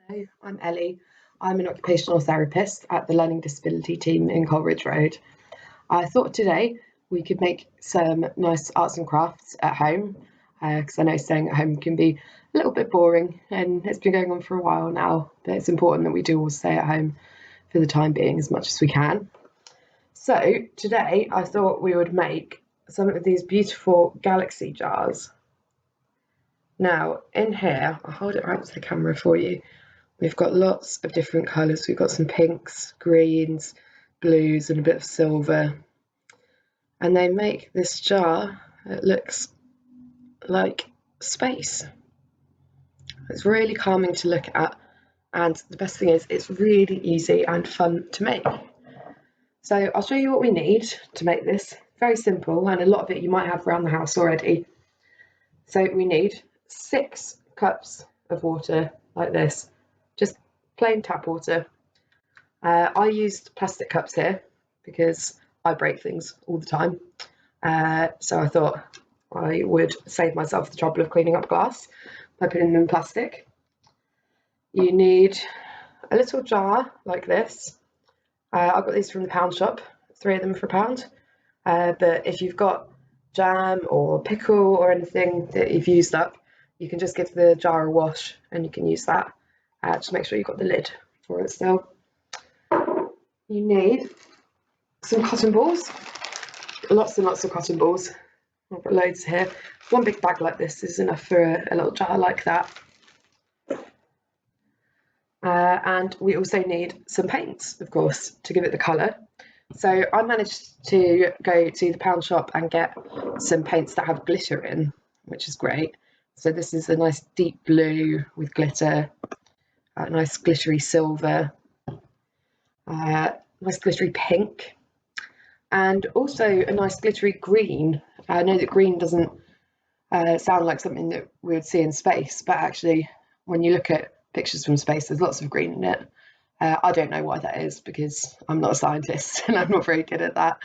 Hello, I'm Ellie. I'm an occupational therapist at the Learning Disability team in Coleridge Road. I thought today we could make some nice arts and crafts at home because I know staying at home can be a little bit boring and it's been going on for a while now, but it's important that we do all stay at home for the time being as much as we can. So today I thought we would make some of these beautiful galaxy jars. Now in here, I'll hold it right to the camera for you. We've got lots of different colours. We've got some pinks, greens, blues and a bit of silver. And they make this jar that looks like space. It's really calming to look at, and the best thing is it's really easy and fun to make. So I'll show you what we need to make this. Very simple, and a lot of it you might have around the house already. So we need 6 cups of water like this. Just plain tap water. I used plastic cups here because I break things all the time. So I thought I would save myself the trouble of cleaning up glass by putting them in plastic. You need a little jar like this. I got these from the pound shop, 3 of them for £1. But if you've got jam or pickle or anything that you've used up, you can just give the jar a wash and you can use that. Just make sure you've got the lid for it still. You need some cotton balls, lots and lots of cotton balls. I've got loads here. One big bag like this is enough for a little jar like that. And we also need some paints, of course, to give it the colour. So I managed to go to the pound shop and get some paints that have glitter in, which is great. So this is a nice deep blue with glitter. Nice glittery silver, nice glittery pink, and also a nice glittery green. I know that green doesn't sound like something that we would see in space, but actually when you look at pictures from space there's lots of green in it. I don't know why that is because I'm not a scientist and I'm not very good at that,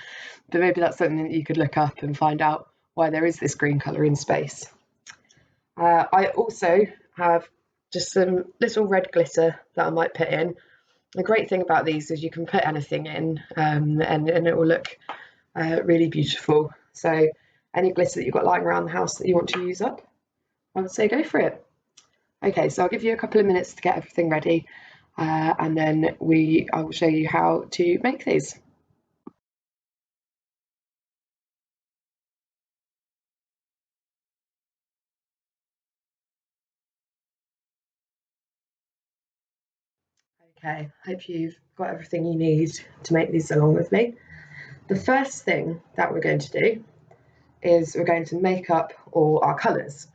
but maybe that's something that you could look up and find out why there is this green colour in space. I also have just some little red glitter that I might put in. The great thing about these is you can put anything in and it will look really beautiful. So any glitter that you've got lying around the house that you want to use up, I would say go for it. Okay, so I'll give you a couple of minutes to get everything ready and then I will show you how to make these. Okay, hope you've got everything you need to make these along with me. The first thing that we're going to do is we're going to make up all our colours.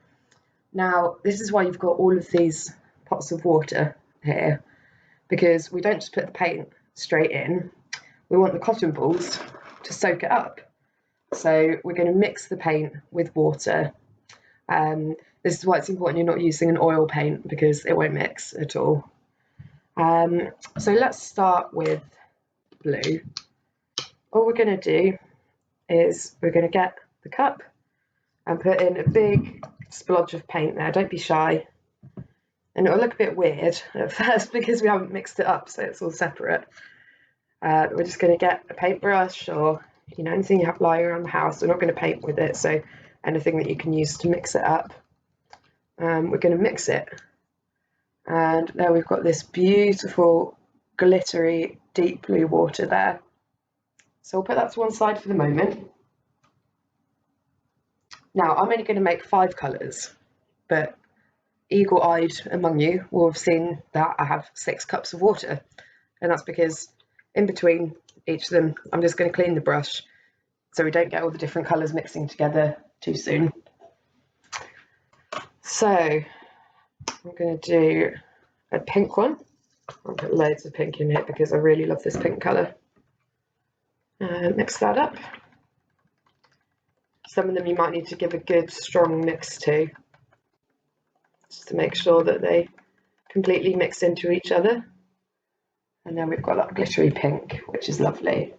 Now, this is why you've got all of these pots of water here, because we don't just put the paint straight in, we want the cotton balls to soak it up. So we're going to mix the paint with water. This is why it's important you're not using an oil paint because it won't mix at all. So let's start with blue. All we're going to do is we're going to get the cup and put in a big splodge of paint there. Don't be shy. And it'll look a bit weird at first because we haven't mixed it up, so it's all separate. We're just going to get a paintbrush or anything you have lying around the house. We're not going to paint with it, so anything that you can use to mix it up. We're going to mix it. And there we've got this beautiful glittery deep blue water there. So we'll put that to one side for the moment. Now I'm only going to make 5 colours, but eagle-eyed among you will have seen that I have 6 cups of water, and that's because in between each of them I'm just going to clean the brush so we don't get all the different colours mixing together too soon. So I'm going to do a pink one. I'll put loads of pink in it because I really love this pink colour. Mix that up. Some of them you might need to give a good strong mix to, just to make sure that they completely mix into each other. And then we've got that glittery pink, which is lovely.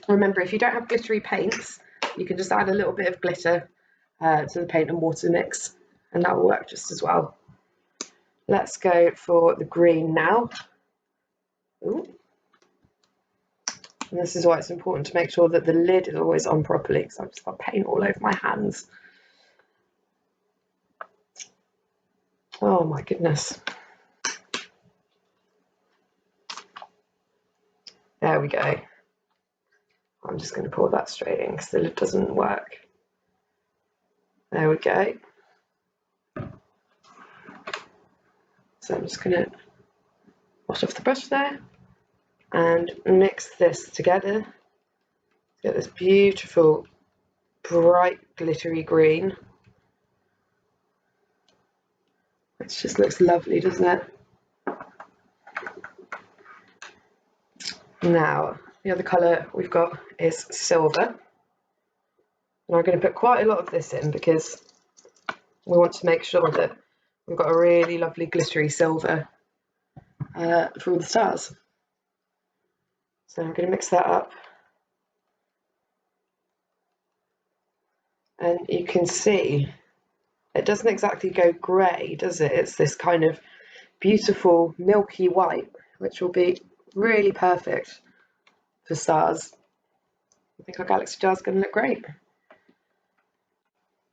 Remember, if you don't have glittery paints, you can just add a little bit of glitter to the paint and water mix, and that will work just as well. let's go for the green now. Ooh. And this is why it's important to make sure that the lid is always on properly, because I've just got paint all over my hands. Oh my goodness. There we go. I'm just going to pour that straight in because the lid doesn't work. There we go. So I'm just going to wash off the brush there and mix this together to get this beautiful, bright, glittery green. It just looks lovely, doesn't it? Now, the other colour we've got is silver. And I'm going to put quite a lot of this in because we want to make sure that we've got a really lovely glittery silver for all the stars. So I'm going to mix that up. And you can see it doesn't exactly go grey, does it? It's this kind of beautiful milky white, which will be really perfect for stars. I think our galaxy jar is going to look great.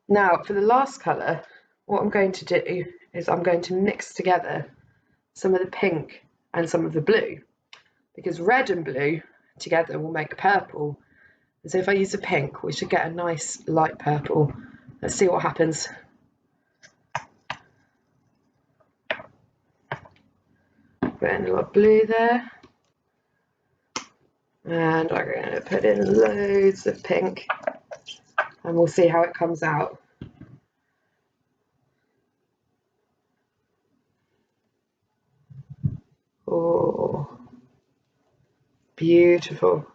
Now, for the last colour, what I'm going to do is I'm going to mix together some of the pink and some of the blue, because red and blue together will make purple. And so if I use the pink, we should get a nice light purple. Let's see what happens. Put in a lot of blue there. And I'm going to put in loads of pink, and we'll see how it comes out. Oh, beautiful.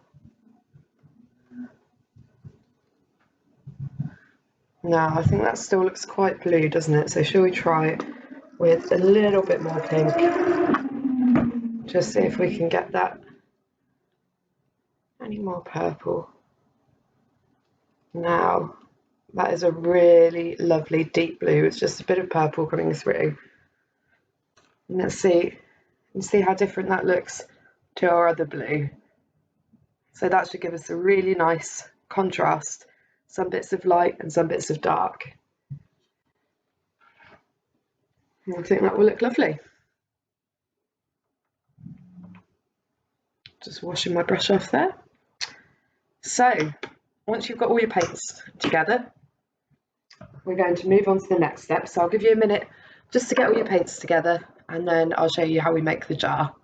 Now, I think that still looks quite blue, doesn't it? So shall we try it with a little bit more pink? Just see if we can get that any more purple. Now, that is a really lovely deep blue. It's just a bit of purple coming through. And let's see, you see how different that looks to our other blue. So that should give us a really nice contrast, some bits of light and some bits of dark. And I think that will look lovely. Just washing my brush off there. So once you've got all your paints together, we're going to move on to the next step. So I'll give you a minute just to get all your paints together, and then I'll show you how we make the jar.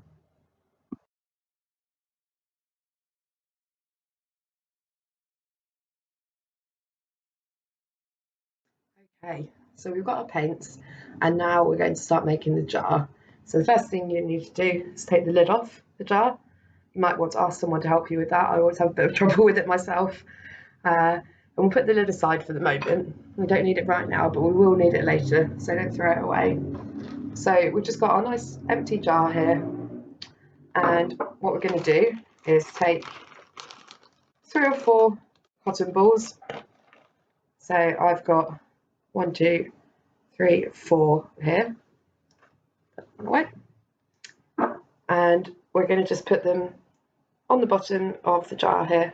Okay, so we've got our paints, and now we're going to start making the jar. So the first thing you need to do is take the lid off the jar. You might want to ask someone to help you with that. I always have a bit of trouble with it myself. And we'll put the lid aside for the moment. We don't need it right now, but we will need it later, so don't throw it away. So we've just got our nice empty jar here, and what we're going to do is take 3 or 4 cotton balls. So I've got 1, 2, 3, 4 here. Put one away. And we're going to just put them on the bottom of the jar here.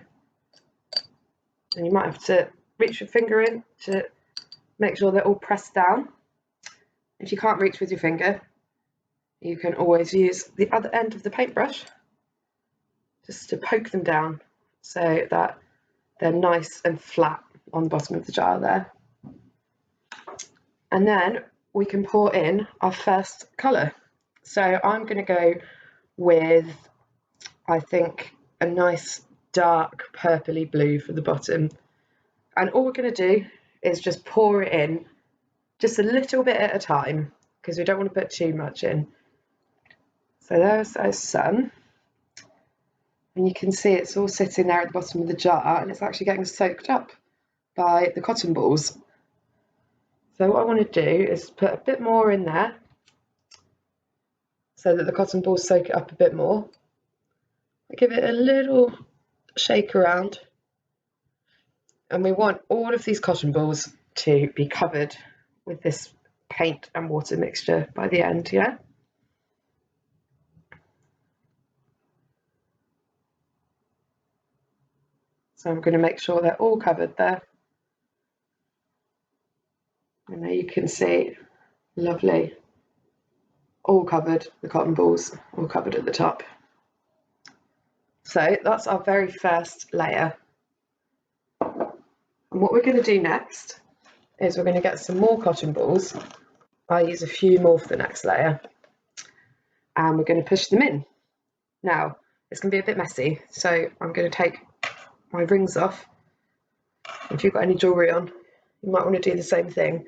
And you might have to reach your finger in to make sure they're all pressed down. If you can't reach with your finger, you can always use the other end of the paintbrush just to poke them down so that they're nice and flat on the bottom of the jar there. And then we can pour in our first colour. So I'm going to go with, I think, a nice dark purpley blue for the bottom. And all we're going to do is just pour it in just a little bit at a time, because we don't want to put too much in. So there's our sun. And you can see it's all sitting there at the bottom of the jar, and it's actually getting soaked up by the cotton balls. So what I want to do is put a bit more in there so that the cotton balls soak it up a bit more. I give it a little shake around, and we want all of these cotton balls to be covered with this paint and water mixture by the end, yeah? So I'm going to make sure they're all covered there. And there you can see, lovely, all covered, the cotton balls all covered at the top. So that's our very first layer. And what we're going to do next is we're going to get some more cotton balls. I'll use a few more for the next layer. And we're going to push them in. Now, it's going to be a bit messy, so I'm going to take my rings off. If you've got any jewellery on, you might want to do the same thing,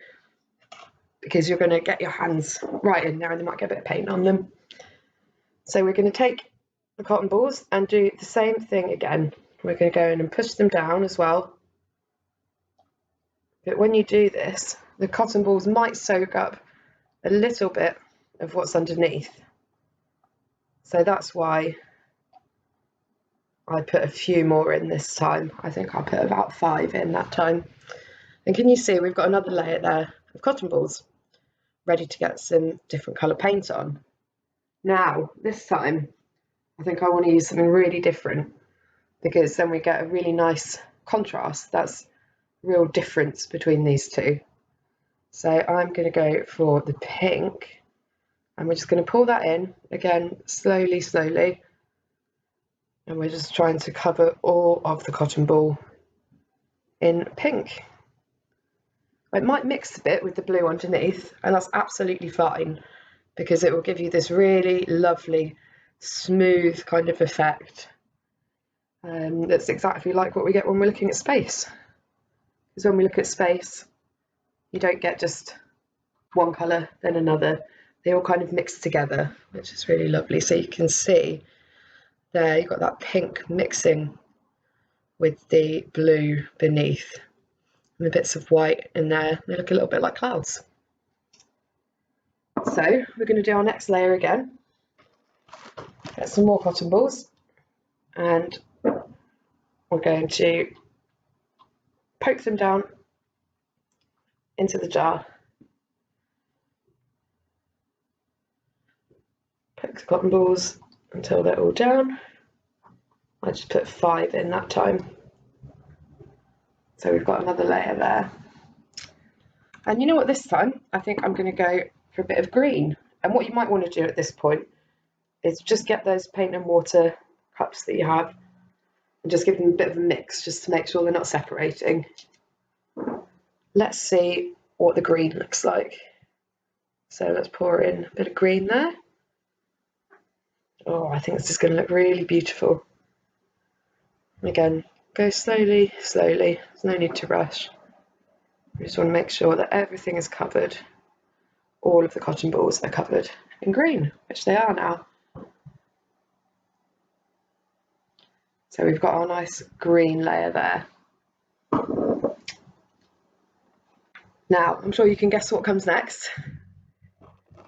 because you're going to get your hands right in there and they might get a bit of paint on them. So we're going to take the cotton balls and do the same thing again. We're going to go in and push them down as well. But when you do this, the cotton balls might soak up a little bit of what's underneath. So that's why I put a few more in this time. I think I put about 5 in that time. And can you see we've got another layer there of cotton balls ready to get some different colour paint on. Now, this time, I think I want to use something really different, because then we get a really nice contrast. That's real difference between these two. So I'm going to go for the pink, and we're just going to pour that in again, slowly, slowly. And we're just trying to cover all of the cotton ball in pink. It might mix a bit with the blue underneath, and that's absolutely fine, because it will give you this really lovely, smooth kind of effect. That's exactly like what we get when we're looking at space. Because when we look at space, you don't get just one colour, then another. They all kind of mix together, which is really lovely. So you can see there, you've got that pink mixing with the blue beneath, and the bits of white in there. They look a little bit like clouds. So we're going to do our next layer again. Get some more cotton balls, and we're going to poke them down into the jar. Poke the cotton balls until they're all down. I just put 5 in that time. So we've got another layer there. And you know what, this time I think I'm going to go for a bit of green. And what you might want to do at this point is just get those paint and water cups that you have and just give them a bit of a mix, just to make sure they're not separating. Let's see what the green looks like. So let's pour in a bit of green there. Oh, I think this is going to look really beautiful. Again, go slowly, slowly. There's no need to rush. We just want to make sure that everything is covered. All of the cotton balls are covered in green, which they are now. So we've got our nice green layer there. Now, I'm sure you can guess what comes next.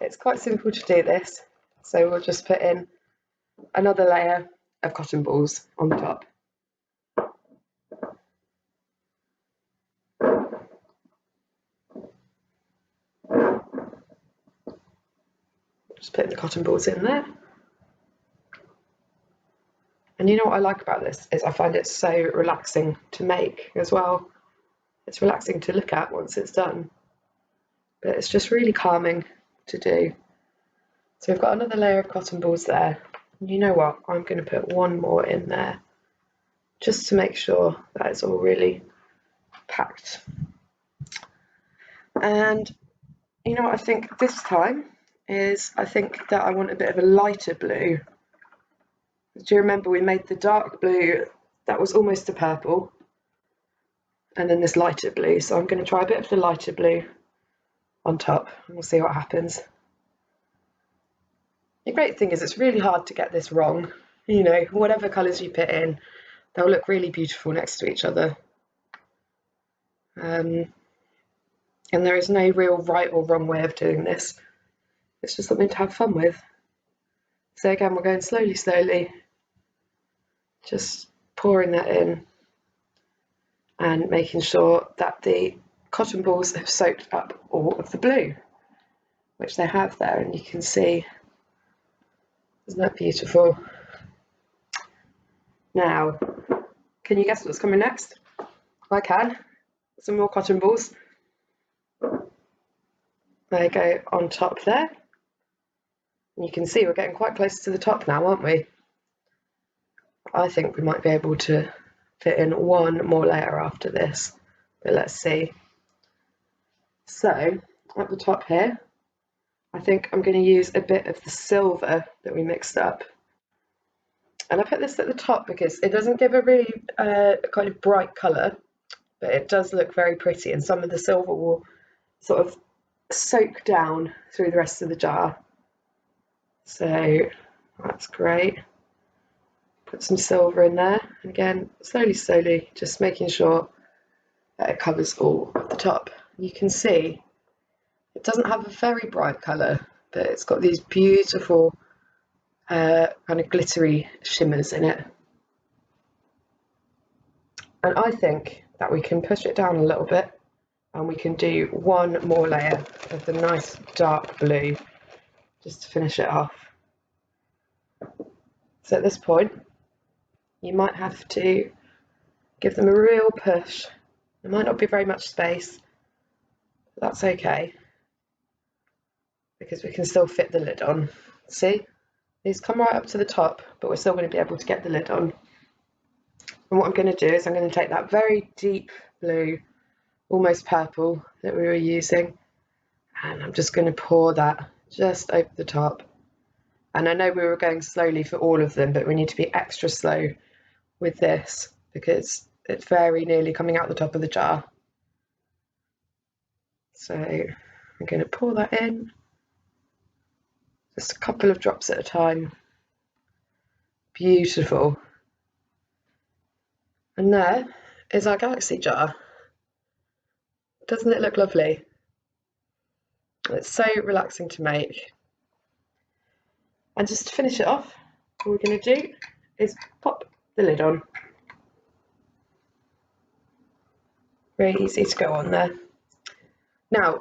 It's quite simple to do this. So we'll just put in another layer of cotton balls on the top. Just put the cotton balls in there. And you know what I like about this is I find it so relaxing to make as well. It's relaxing to look at once it's done, but it's just really calming to do. So we've got another layer of cotton balls there. And you know what, I'm going to put one more in there just to make sure that it's all really packed. And you know what I think this time is, I think that I want a bit of a lighter blue. Do you remember we made the dark blue that was almost a purple, and then this lighter blue? So I'm going to try a bit of the lighter blue on top, and we'll see what happens. The great thing is it's really hard to get this wrong. You know, whatever colours you put in, they'll look really beautiful next to each other. And there is no real right or wrong way of doing this. It's just something to have fun with. So again, we're going slowly, slowly, just pouring that in and making sure that the cotton balls have soaked up all of the blue. which they have there, and you can see, isn't that beautiful? Now, can you guess what's coming next? I can. Some more cotton balls. They go on top there. And you can see we're getting quite close to the top now, aren't we? I think we might be able to fit in one more layer after this, but let's see. So at the top here, I think I'm going to use a bit of the silver that we mixed up. And I put this at the top because it doesn't give a really kind of bright colour, but it does look very pretty, and some of the silver will sort of soak down through the rest of the jar. So that's great. Put some silver in there, and again, slowly, just making sure that it covers all of the top. You can see it doesn't have a very bright colour, but it's got these beautiful kind of glittery shimmers in it. And I think that we can push it down a little bit, and we can do one more layer of the nice dark blue just to finish it off. So at this point, you might have to give them a real push. There might not be very much space, but that's okay, because we can still fit the lid on. See, these come right up to the top, but we're still going to be able to get the lid on. And what I'm going to do is I'm going to take that very deep blue, almost purple, that we were using, and I'm just going to pour that just over the top. And I know we were going slowly for all of them, but we need to be extra slow with this because it's very nearly coming out the top of the jar. So I'm going to pour that in, just a couple of drops at a time. Beautiful. And there is our galaxy jar. Doesn't it look lovely? It's so relaxing to make. And just to finish it off, what we're going to do is pop the lid on. Very easy to go on there. Now,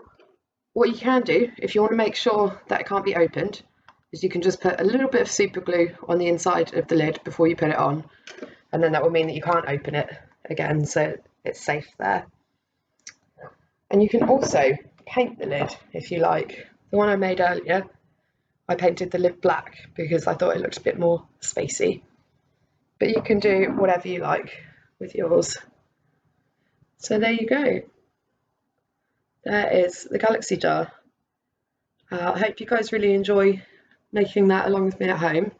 what you can do, if you want to make sure that it can't be opened, is you can just put a little bit of super glue on the inside of the lid before you put it on, and then that will mean that you can't open it again, so it's safe there. And you can also paint the lid if you like. The one I made earlier, I painted the lid black because I thought it looked a bit more spacey, but you can do whatever you like with yours. So there you go. There is the galaxy jar. I hope you guys really enjoy making that along with me at home,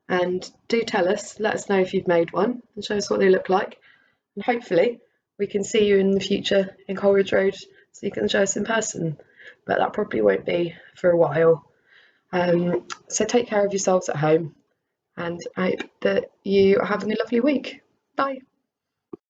and do tell us, let us know if you've made one and show us what they look like, and hopefully we can see you in the future in Coleridge Road so you can show us in person, but that probably won't be for a while. So take care of yourselves at home, and I hope that you are having a lovely week. Bye.